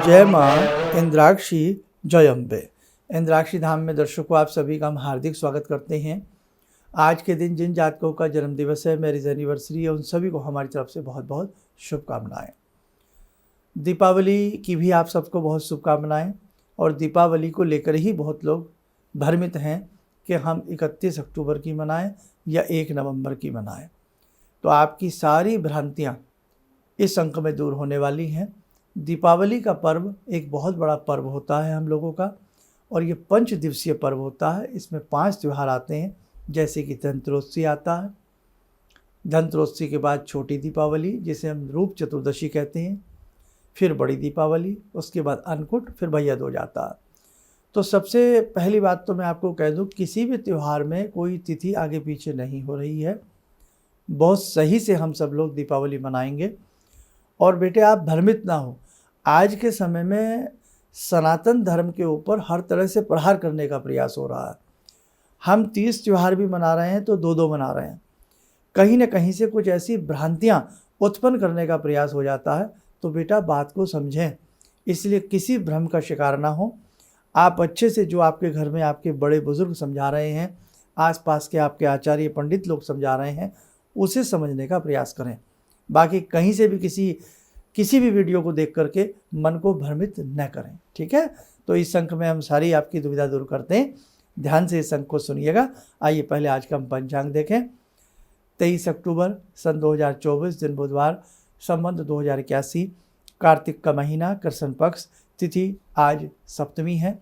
जय माँ इंद्राक्षी जय अम्बे। इंद्राक्षी धाम में दर्शकों आप सभी का हम हार्दिक स्वागत करते हैं। आज के दिन जिन जातकों का जन्मदिवस है, मैरिज एनिवर्सरी है, उन सभी को हमारी तरफ से बहुत बहुत शुभकामनाएं। दीपावली की भी आप सबको बहुत शुभकामनाएं। और दीपावली को लेकर ही बहुत लोग भ्रमित हैं कि हम 31 अक्टूबर की मनाएं या 1 नवंबर की मनाएं। तो आपकी सारी भ्रांतियाँ इस अंक में दूर होने वाली हैं। दीपावली का पर्व एक बहुत बड़ा पर्व होता है हम लोगों का, और ये 5 दिवसीय पर्व होता है। इसमें 5 त्यौहार आते हैं, जैसे कि धनतेरस आता है। धनतेरस के बाद छोटी दीपावली, जिसे हम रूप चतुर्दशी कहते हैं, फिर बड़ी दीपावली, उसके बाद अन्नकूट, फिर भैया दूज आता है। तो सबसे पहली बात तो मैं आपको कह दूं, किसी भी त्यौहार में कोई तिथि आगे पीछे नहीं हो रही है। बहुत सही से हम सब लोग दीपावली मनाएंगे। और बेटे आप भ्रमित ना हो, आज के समय में सनातन धर्म के ऊपर हर तरह से प्रहार करने का प्रयास हो रहा है। हम 30 त्यौहार भी मना रहे हैं तो 2-2 मना रहे हैं। कहीं ना कहीं से कुछ ऐसी भ्रांतियां उत्पन्न करने का प्रयास हो जाता है। तो बेटा बात को समझें, इसलिए किसी भ्रम का शिकार ना हो। आप अच्छे से जो आपके घर में आपके बड़े बुजुर्ग समझा रहे हैं, आसपास के आपके आचार्य पंडित लोग समझा रहे हैं, उसे समझने का प्रयास करें। बाकी कहीं से भी किसी भी वीडियो को देख करके मन को भ्रमित न करें, ठीक है। तो इस अंक में हम सारी आपकी दुविधा दूर करते हैं। ध्यान से इस अंक को सुनिएगा। आइए पहले आज का हम पंचांग देखें। 23 अक्टूबर सन 2024, दिन बुधवार, संवत 2081, कार्तिक का महीना, कृष्ण पक्ष, तिथि आज सप्तमी है,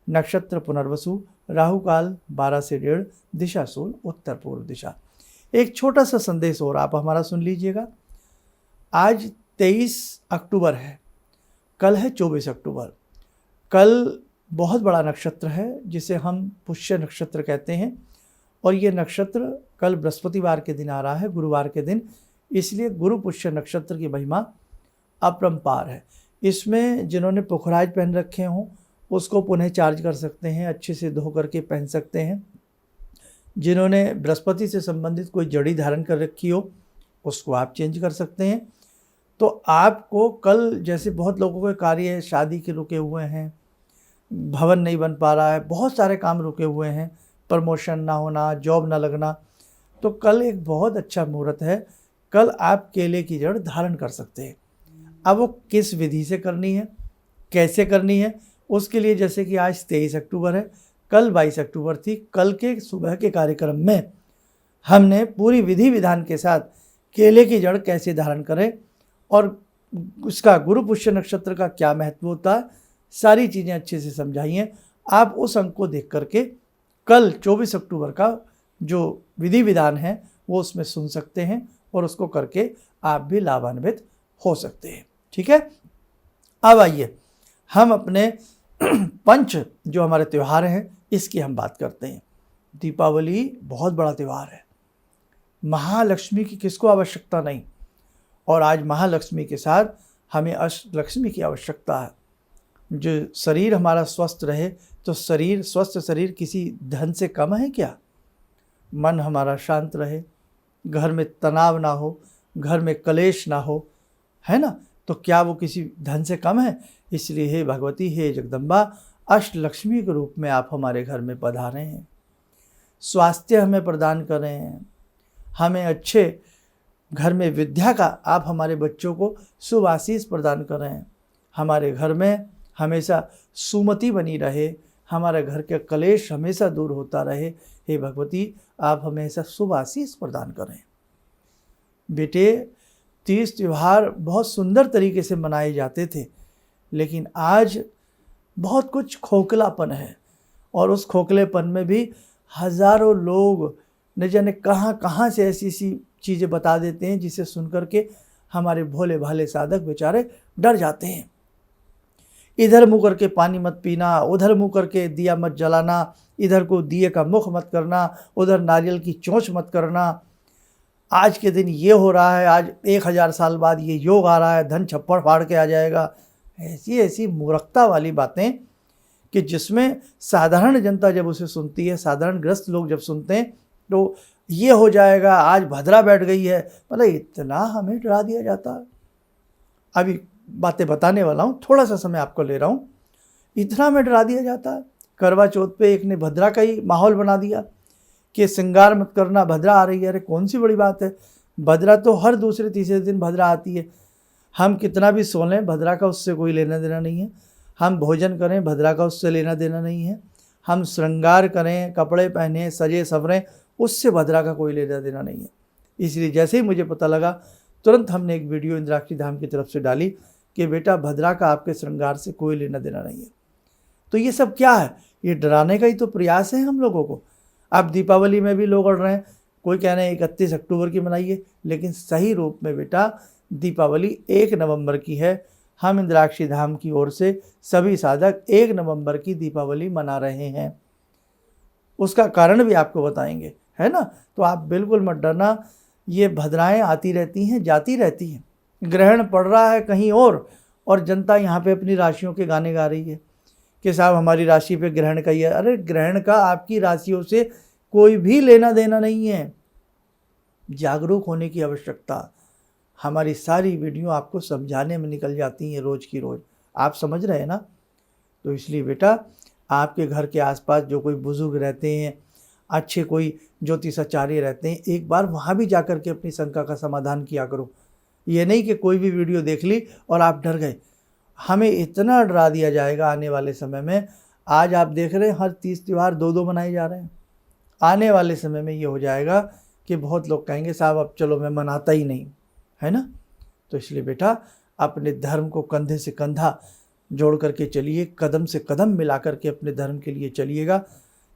नक्षत्र पुनर्वसु, राहु काल 12 से 1:30, दिशा सूल उत्तर पूर्व दिशा। एक छोटा सा संदेश और आप हमारा सुन लीजिएगा। आज 23 अक्टूबर है, कल है 24 अक्टूबर। कल बहुत बड़ा नक्षत्र है जिसे हम पुष्य नक्षत्र कहते हैं, और ये नक्षत्र कल बृहस्पतिवार के दिन आ रहा है, गुरुवार के दिन। इसलिए गुरु पुष्य नक्षत्र की महिमा अपरंपार है। इसमें जिन्होंने पुखराज पहन रखे हों उसको पुनः चार्ज कर सकते हैं, अच्छे से धो करके पहन सकते हैं। जिन्होंने बृहस्पति से संबंधित कोई जड़ी धारण कर रखी हो उसको आप चेंज कर सकते हैं। तो आपको कल, जैसे बहुत लोगों के कार्य शादी के रुके हुए हैं, भवन नहीं बन पा रहा है, बहुत सारे काम रुके हुए हैं, प्रमोशन ना होना, जॉब ना लगना, तो कल एक बहुत अच्छा मुहूर्त है। कल आप केले की जड़ धारण कर सकते हैं। अब वो किस विधि से करनी है, कैसे करनी है, उसके लिए जैसे कि आज 23 अक्टूबर है, कल 22 अक्टूबर थी, कल के सुबह के कार्यक्रम में हमने पूरी विधि विधान के साथ केले की जड़ कैसे धारण करें और उसका गुरु पुष्य नक्षत्र का क्या महत्व होता है, सारी चीज़ें अच्छे से समझाई हैं। आप उस अंक को देख करके कल 24 अक्टूबर का जो विधि विधान है वो उसमें सुन सकते हैं, और उसको करके आप भी लाभान्वित हो सकते हैं, ठीक है। अब आइए हम अपने पंच जो हमारे त्यौहार हैं इसकी हम बात करते हैं। दीपावली बहुत बड़ा त्यौहार है। महालक्ष्मी की किसको आवश्यकता नहीं, और आज महालक्ष्मी के साथ हमें अष्टलक्ष्मी की आवश्यकता है। जो शरीर हमारा स्वस्थ रहे, तो शरीर, स्वस्थ शरीर किसी धन से कम है क्या। मन हमारा शांत रहे, घर में तनाव ना हो, घर में कलेश ना हो, है ना, तो क्या वो किसी धन से कम है। इसलिए हे भगवती, हे जगदम्बा, अष्टलक्ष्मी के रूप में आप हमारे घर में पधारे हैं। स्वास्थ्य हमें प्रदान करें, हमें अच्छे घर में विद्या का आप हमारे बच्चों को शुभ आशीष प्रदान करें। हमारे घर में हमेशा सुमति बनी रहे, हमारे घर के कलेश हमेशा दूर होता रहे। हे भगवती, आप हमेशा शुभ आशीष प्रदान करें। बेटे 30 त्यौहार बहुत सुंदर तरीके से मनाए जाते थे, लेकिन आज बहुत कुछ खोखलापन है, और उस खोखलेपन में भी हजारों लोग न जाने कहाँ कहाँ से ऐसी ऐसी चीज़ें बता देते हैं जिसे सुनकर के हमारे भोले भाले साधक बेचारे डर जाते हैं। इधर मुँह करके पानी मत पीना, उधर मुँह करके दिया मत जलाना, इधर को दिए का मुख मत करना, उधर नारियल की चोंच मत करना। आज के दिन ये हो रहा है, आज 1000 साल बाद ये योग आ रहा है, धन छप्पड़ फाड़ के आ जाएगा। ऐसी ऐसी मूर्खता वाली बातें कि जिसमें साधारण जनता जब उसे सुनती है, साधारण ग्रस्त लोग जब सुनते हैं, तो ये हो जाएगा, आज भद्रा बैठ गई है, मतलब इतना हमें डरा दिया जाता है। अभी बातें बताने वाला हूँ, थोड़ा सा समय आपको ले रहा हूँ। इतना में डरा दिया जाता है। करवा चौथ पे एक ने भद्रा का ही माहौल बना दिया कि श्रृंगार मत करना, भद्रा आ रही है। अरे कौन सी बड़ी बात है, भद्रा तो हर दूसरे तीसरे दिन भद्रा आती है। हम कितना भी सो लें, भद्रा का उससे कोई लेना देना नहीं है। हम भोजन करें, भद्रा का उससे लेना देना नहीं है। हम श्रृंगार करें, कपड़े पहने, सजे सवरें, उससे भद्रा का कोई लेना देना नहीं है। इसलिए जैसे ही मुझे पता लगा, तुरंत हमने एक वीडियो इंद्राक्षी धाम की तरफ से डाली कि बेटा भद्रा का आपके श्रृंगार से कोई लेना देना नहीं है। तो ये सब क्या है, ये डराने का ही तो प्रयास है हम लोगों को। अब दीपावली में भी लोग अड़ रहे हैं, कोई कह रहे हैं 31 अक्टूबर की मनाइए, लेकिन सही रूप में बेटा दीपावली 1 नवंबर की है। हम इंद्राक्षी धाम की ओर से सभी साधक 1 नवंबर की दीपावली मना रहे हैं। उसका कारण भी आपको बताएंगे, है ना। तो आप बिल्कुल मत डरना, ये भद्राएं आती रहती हैं, जाती रहती हैं। ग्रहण पड़ रहा है कहीं और जनता यहाँ पे अपनी राशियों के गाने गा रही है कि साहब हमारी राशि पे ग्रहण का ही है। अरे ग्रहण का आपकी राशियों से कोई भी लेना देना नहीं है। जागरूक होने की आवश्यकता। हमारी सारी वीडियो आपको समझाने में निकल जाती हैं रोज़ की रोज़, आप समझ रहे हैं ना। तो इसलिए बेटा आपके घर के आसपास जो कोई बुजुर्ग रहते हैं, अच्छे कोई ज्योतिषाचार्य रहते हैं, एक बार वहाँ भी जाकर के अपनी शंका का समाधान किया करो। ये नहीं कि कोई भी वीडियो देख ली और आप डर गए। हमें इतना डरा दिया जाएगा आने वाले समय में। आज आप देख रहे हैं हर 30 त्यौहार 2-2 मनाए जा रहे हैं। आने वाले समय में ये हो जाएगा कि बहुत लोग कहेंगे साहब अब चलो मैं मनाता ही नहीं, है ना। तो इसलिए बेटा अपने धर्म को कंधे से कंधा जोड़ करके चलिए, कदम से कदम मिला करके अपने धर्म के लिए चलिएगा,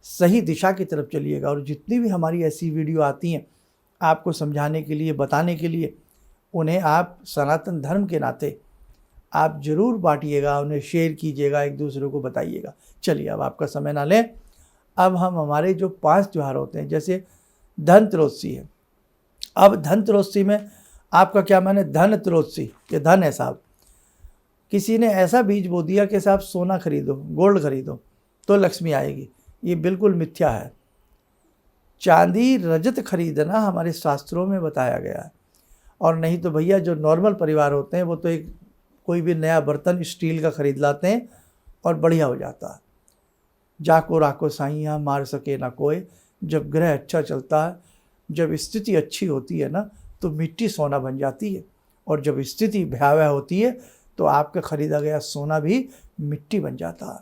सही दिशा की तरफ चलिएगा। और जितनी भी हमारी ऐसी वीडियो आती हैं आपको समझाने के लिए, बताने के लिए, उन्हें आप सनातन धर्म के नाते आप ज़रूर बांटिएगा, उन्हें शेयर कीजिएगा, एक दूसरे को बताइएगा। चलिए अब आपका समय ना लें, अब हम हमारे जो 5 त्यौहार होते हैं, जैसे धनतेरसी है। अब धनतेरसी में आपका क्या माने, धनतेरसी कि धन है साहब। किसी ने ऐसा बीज बो दिया कि साहब सोना खरीदो, गोल्ड खरीदो तो लक्ष्मी आएगी। ये बिल्कुल मिथ्या है। चांदी रजत खरीदना हमारे शास्त्रों में बताया गया है। और नहीं तो भैया जो नॉर्मल परिवार होते हैं वो तो एक कोई भी नया बर्तन स्टील का खरीद लाते हैं और बढ़िया हो जाता है। जाको राको साइयाँ मार सके ना कोई। जब ग्रह अच्छा चलता है, जब स्थिति अच्छी होती है ना, तो मिट्टी सोना बन जाती है। और जब स्थिति भयावह होती है तो आपका खरीदा गया सोना भी मिट्टी बन जाता है।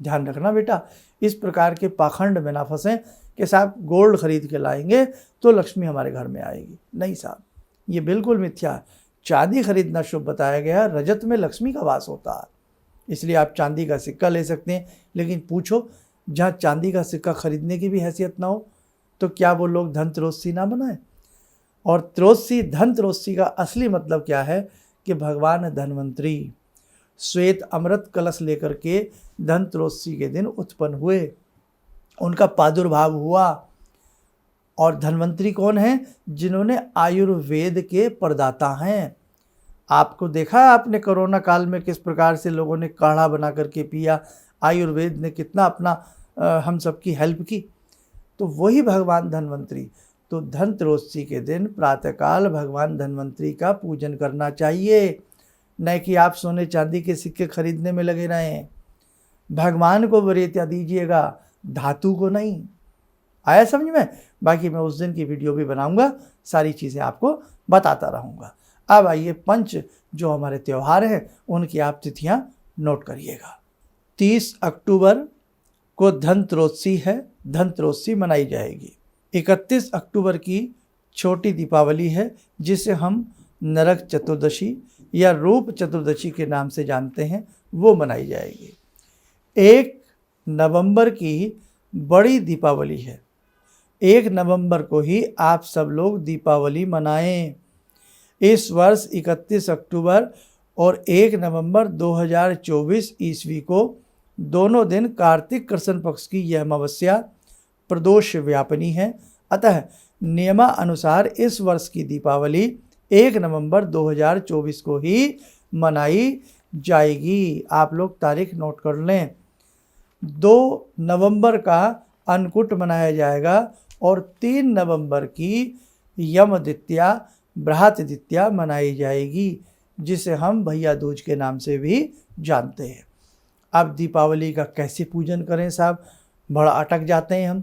ध्यान रखना बेटा, इस प्रकार के पाखंड में ना फंसें कि साहब गोल्ड खरीद के लाएंगे तो लक्ष्मी हमारे घर में आएगी। नहीं साहब, ये बिल्कुल मिथ्या है। चांदी खरीदना शुभ बताया गया, रजत में लक्ष्मी का वास होता है। इसलिए आप चांदी का सिक्का ले सकते हैं, लेकिन पूछो जहाँ चांदी का सिक्का खरीदने की भी हैसियत ना हो तो क्या वो लोग धनतेरसी ना बनाएं। और त्रोसी, धनतेरसी का असली मतलब क्या है कि भगवान धन्वंतरी श्वेत अमृत कलश लेकर के धनतेरसी के दिन उत्पन्न हुए, उनका प्रादुर्भाव हुआ। और धन्वंतरी कौन है, जिन्होंने आयुर्वेद के प्रदाता हैं। आपको देखा आपने कोरोना काल में किस प्रकार से लोगों ने काढ़ा बना करके पिया, आयुर्वेद ने कितना अपना हम सबकी हेल्प की। तो वही भगवान धन्वंतरी। तो धनतेरसी के दिन प्रातःकाल भगवान धन्वंतरी का पूजन करना चाहिए, न कि आप सोने चांदी के सिक्के खरीदने में लगे रहें। भगवान को वरीयता दीजिएगा, धातु को नहीं। आया समझ में। बाकी मैं उस दिन की वीडियो भी बनाऊंगा, सारी चीज़ें आपको बताता रहूँगा। अब आइए पंच जो हमारे त्यौहार हैं उनकी आप तिथियाँ नोट करिएगा। 30 अक्टूबर को धनतेरसी है, धनतेरसी मनाई जाएगी। 31 अक्टूबर की छोटी दीपावली है, जिसे हम नरक चतुर्दशी या रूप चतुर्दशी के नाम से जानते हैं, वो मनाई जाएगी। 1 नवंबर की बड़ी दीपावली है। 1 नवंबर को ही आप सब लोग दीपावली मनाएं। इस वर्ष 31 अक्टूबर और 1 नवंबर 2024 ईस्वी को दोनों दिन कार्तिक कृष्ण पक्ष की यह अमावस्या प्रदोष व्यापनी है। अतः नियमानुसार इस वर्ष की दीपावली 1 नवंबर 2024 को ही मनाई जाएगी। आप लोग तारीख नोट कर लें। 2 नवंबर का अन्नकूट मनाया जाएगा और 3 नवंबर की यम द्वितीया बृहत द्वितीया मनाई जाएगी। जिसे हम भैया दूज के नाम से भी जानते हैं। अब दीपावली का कैसे पूजन करें साहब, बड़ा अटक जाते हैं हम।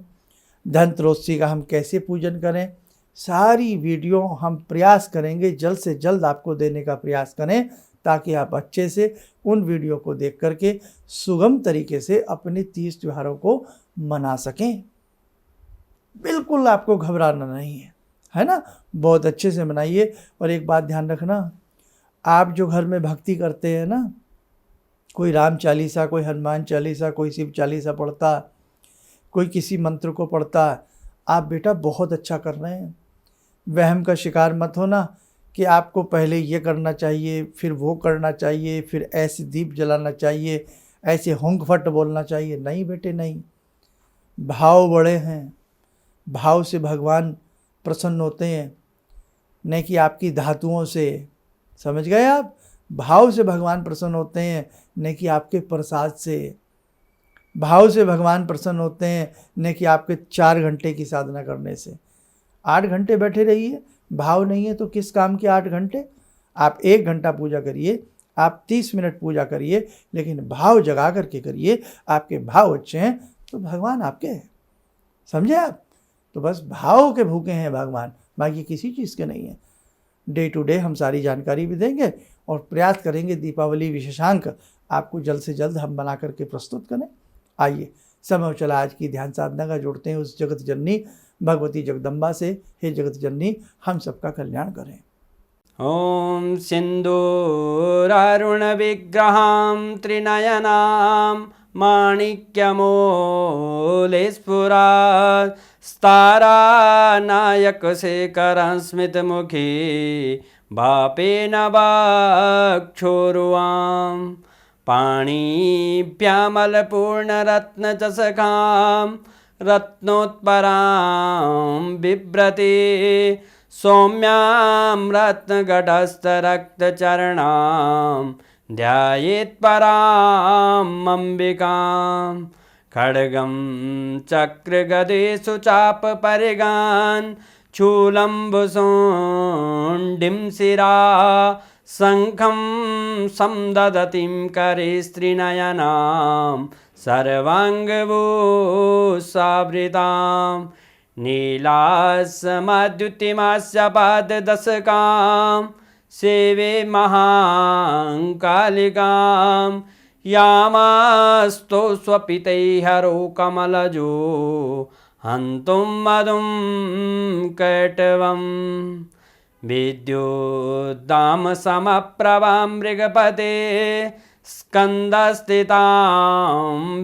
धनतेरस का हम कैसे पूजन करें, सारी वीडियो हम प्रयास करेंगे जल्द से जल्द आपको देने का प्रयास करें, ताकि आप अच्छे से उन वीडियो को देख करके सुगम तरीके से अपने तीज त्योहारों को मना सकें। बिल्कुल आपको घबराना नहीं है ना, बहुत अच्छे से मनाइए। और एक बात ध्यान रखना, आप जो घर में भक्ति करते हैं ना, कोई राम चालीसा, कोई हनुमान चालीसा, कोई शिव चालीसा पढ़ता, कोई किसी मंत्र को पढ़ता, आप बेटा बहुत अच्छा कर रहे हैं। वहम का शिकार मत होना कि आपको पहले ये करना चाहिए, फिर वो करना चाहिए, फिर ऐसे दीप जलाना चाहिए, ऐसे होंग फट बोलना चाहिए। नहीं बेटे नहीं, भाव बड़े हैं, भाव से भगवान प्रसन्न होते हैं, नहीं कि आपकी धातुओं से। समझ गए आप, भाव से भगवान प्रसन्न होते हैं, नहीं कि आपके प्रसाद से। भाव से भगवान प्रसन्न होते हैं, नहीं कि आपके 4 घंटे की साधना करने से। 8 घंटे बैठे रहिए, भाव नहीं है तो किस काम के 8 घंटे। आप 1 घंटा पूजा करिए, आप 30 मिनट पूजा करिए, लेकिन भाव जगा करके करिए। आपके भाव अच्छे हैं तो भगवान आपके हैं, समझे आप। तो बस भाव के भूखे हैं भगवान, बाकी किसी चीज़ के नहीं है। डे टू डे हम सारी जानकारी भी देंगे और प्रयास करेंगे दीपावली विशेषांक आपको जल्द से जल्द हम बना करके प्रस्तुत करें। आइए समय चला आज की ध्यान साधना का जोड़ते हैं उस जगत जननी भगवती जगदम्बा से। हे जगत जननी, हम सबका कल्याण करें। ॐ सिन्दूरारुण विग्रहां त्रिनयनां माणिक्यमूले स्फुरात् स्तारानायकशेखरं स्मितमुखी भापेन वाक्षोरुवां पाणिभ्यामलपूर्णरत्नचषकां रत्नोत्परां बिभ्रति सौम्यां रत्नघटस्थरक्तचरणां ध्यायेत्पराम् अम्बिकां खड्गं चक्रगदेषु चापपरिगान् शूलम्बुशुण्डिं शिरा शङ्खं संदधतीं करे स्त्रीनयनां सर्वाङ्गभूषावृतां नीलासमद्युतिमास्य पाददशकां सेवे महाकालिकां यामास्तो स्वपितैहरो कमलजो हन्तुं मधुं कैटवम् विद्युद्दामसमप्रभां मृगपते स्कन्दस्थितां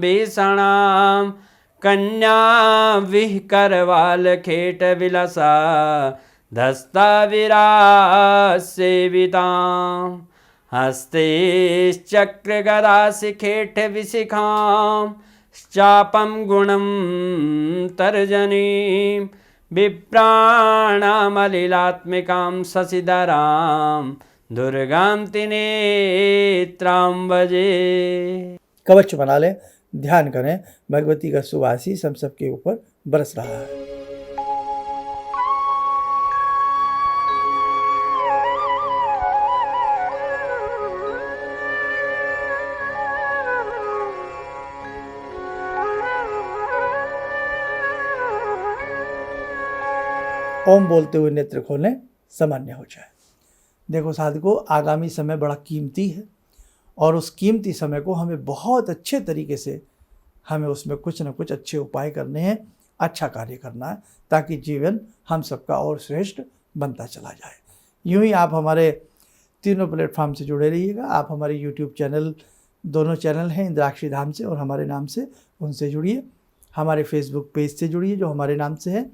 भीषणां कन्या विहकरवालखेटविलसा धस्ताविरासेवितां हस्तैश्चक्रगदाशिखेटविशिखां चापं गुणं तर्जनीं विप्राणामलिलात्मिकां शशिधरां दुर्गां त्रिनेत्रां भजे। कवच बना लें, ध्यान करें, भगवती का शुभ आशीष हम सबके ऊपर बरस रहा है। ओम बोलते हुए नेत्र खोलें, सामान्य हो जाए। देखो साधकों, आगामी समय बड़ा कीमती है और उस कीमती समय को हमें बहुत अच्छे तरीके से हमें उसमें कुछ न कुछ अच्छे उपाय करने हैं, अच्छा कार्य करना है, ताकि जीवन हम सबका और श्रेष्ठ बनता चला जाए। यूं ही आप हमारे तीनों प्लेटफॉर्म से जुड़े रहिएगा। आप हमारे यूट्यूब चैनल, दोनों चैनल हैं इंद्राक्षी धाम से और हमारे नाम से, उनसे जुड़िए। हमारे फेसबुक पेज से जुड़िए जो हमारे नाम से है,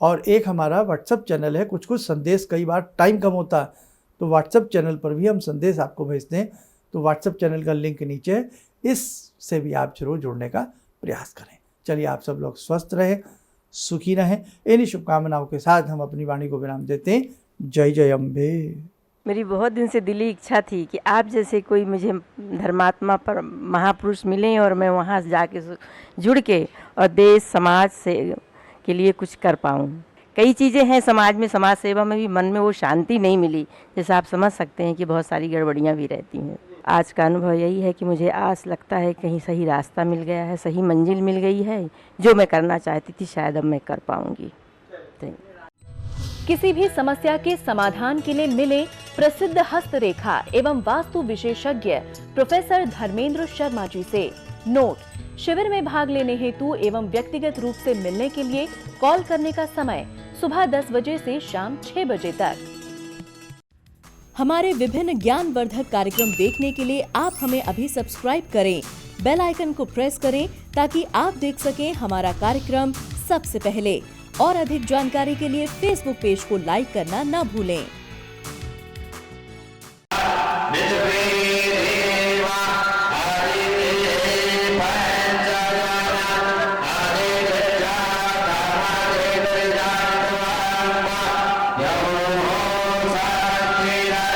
और एक हमारा व्हाट्सअप चैनल है। कुछ संदेश, कई बार टाइम कम होता है तो व्हाट्सअप चैनल पर भी हम संदेश आपको भेजते हैं, तो व्हाट्सअप चैनल का लिंक नीचे है, इससे भी आप जरूर जुड़ने का प्रयास करें। चलिए, आप सब लोग स्वस्थ रहें, सुखी रहें। इन्हीं शुभकामनाओं के साथ हम अपनी वाणी को विराम देते हैं। जय जय अम्बे। मेरी बहुत दिन से दिली इच्छा थी कि आप जैसे कोई मुझे धर्मात्मा पर महापुरुष मिलें और मैं वहाँ जाके जुड़ के और देश समाज से के लिए कुछ कर पाऊँ। कई चीज़ें हैं समाज में, समाज सेवा में भी मन में वो शांति नहीं मिली, जैसे आप समझ सकते हैं कि बहुत सारी गड़बड़ियाँ भी रहती हैं। आज का अनुभव यही है कि मुझे आस लगता है कहीं सही रास्ता मिल गया है, सही मंजिल मिल गई है, जो मैं करना चाहती थी शायद अब मैं कर पाऊँगी। किसी भी समस्या के समाधान के लिए मिले प्रसिद्ध हस्तरेखा एवं वास्तु विशेषज्ञ प्रोफेसर धर्मेंद्र शर्मा जी से। नोट: शिविर में भाग लेने हेतु एवं व्यक्तिगत रूप से मिलने के लिए कॉल करने का समय सुबह 10 बजे से शाम 6 बजे तक। हमारे विभिन्न ज्ञानवर्धक कार्यक्रम देखने के लिए आप हमें अभी सब्सक्राइब करें, बेल आइकन को प्रेस करें ताकि आप देख सकें हमारा कार्यक्रम सबसे पहले। और अधिक जानकारी के लिए फेसबुक पेज को लाइक करना न भूलें।